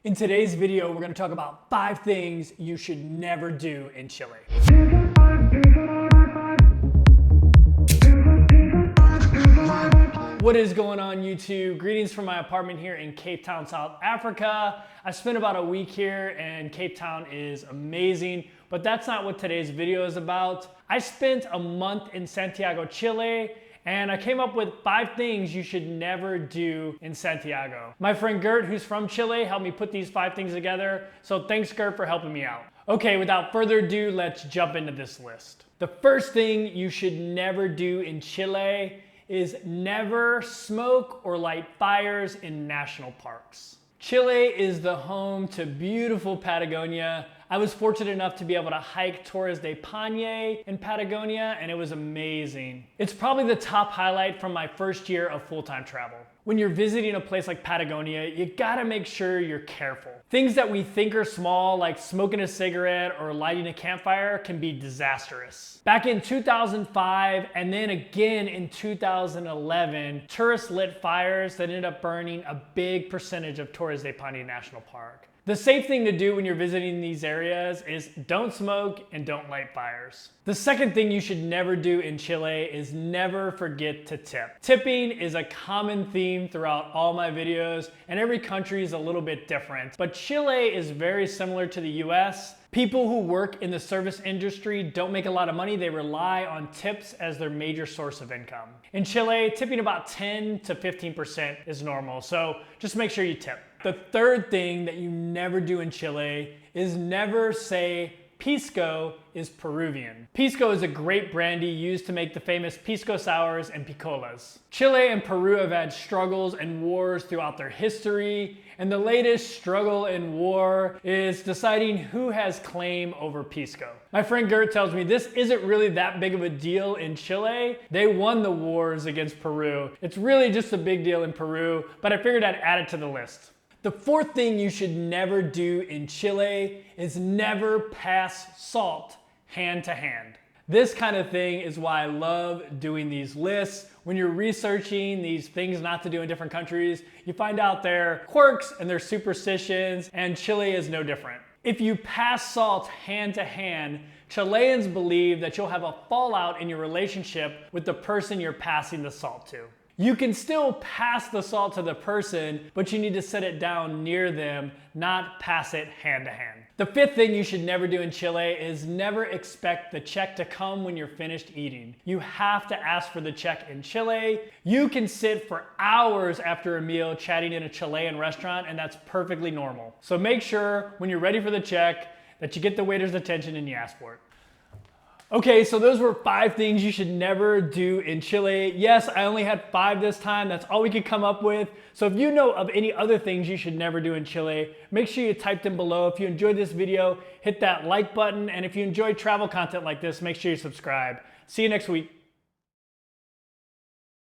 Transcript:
In today's video, we're going to talk about 5 things you should never do in Chile. What is going on, YouTube? Greetings from my apartment here in Cape Town, South Africa. I spent about a week here and Cape Town is amazing, but that's not what today's video is about. I spent a month in Santiago, Chile, and I came up with 5 things you should never do in Santiago. My friend Gert, who's from Chile, helped me put these 5 things together, so thanks Gert for helping me out. Okay, without further ado, let's jump into this list. The first thing you should never do in Chile is never smoke or light fires in national parks. Chile is the home to beautiful Patagonia. I was fortunate enough to be able to hike Torres del Paine in Patagonia, and it was amazing. It's probably the top highlight from my first year of full-time travel. When you're visiting a place like Patagonia, you gotta make sure you're careful. Things that we think are small, like smoking a cigarette or lighting a campfire, can be disastrous. Back in 2005 and then again in 2011, tourists lit fires that ended up burning a big percentage of Torres del Paine National Park. The safe thing to do when you're visiting these areas is don't smoke and don't light fires. The second thing you should never do in Chile is never forget to tip. Tipping is a common theme throughout all my videos, and every country is a little bit different. But Chile is very similar to the US. People who work in the service industry don't make a lot of money. They rely on tips as their major source of income. In Chile, tipping about 10 to 15% is normal, so just make sure you tip. The third thing that you never do in Chile is never say Pisco is Peruvian. Pisco is a great brandy used to make the famous Pisco sours and picolas. Chile and Peru have had struggles and wars throughout their history, and the latest struggle and war is deciding who has claim over Pisco. My friend Gert tells me this isn't really that big of a deal in Chile. They won the wars against Peru. It's really just a big deal in Peru, but I figured I'd add it to the list. The fourth thing you should never do in Chile is never pass salt hand to hand. This kind of thing is why I love doing these lists. When you're researching these things not to do in different countries, you find out their quirks and their superstitions, and Chile is no different. If you pass salt hand to hand, Chileans believe that you'll have a fallout in your relationship with the person you're passing the salt to. You can still pass the salt to the person, but you need to set it down near them, not pass it hand to hand. The fifth thing you should never do in Chile is never expect the check to come when you're finished eating. You have to ask for the check in Chile. You can sit for hours after a meal chatting in a Chilean restaurant, and that's perfectly normal. So make sure when you're ready for the check that you get the waiter's attention and you ask for it. Okay, so those were 5 things you should never do in Chile. Yes, I only had 5 this time. That's all we could come up with. So if you know of any other things you should never do in Chile, make sure you type them below. If you enjoyed this video, hit that like button. And if you enjoy travel content like this, make sure you subscribe. See you next week.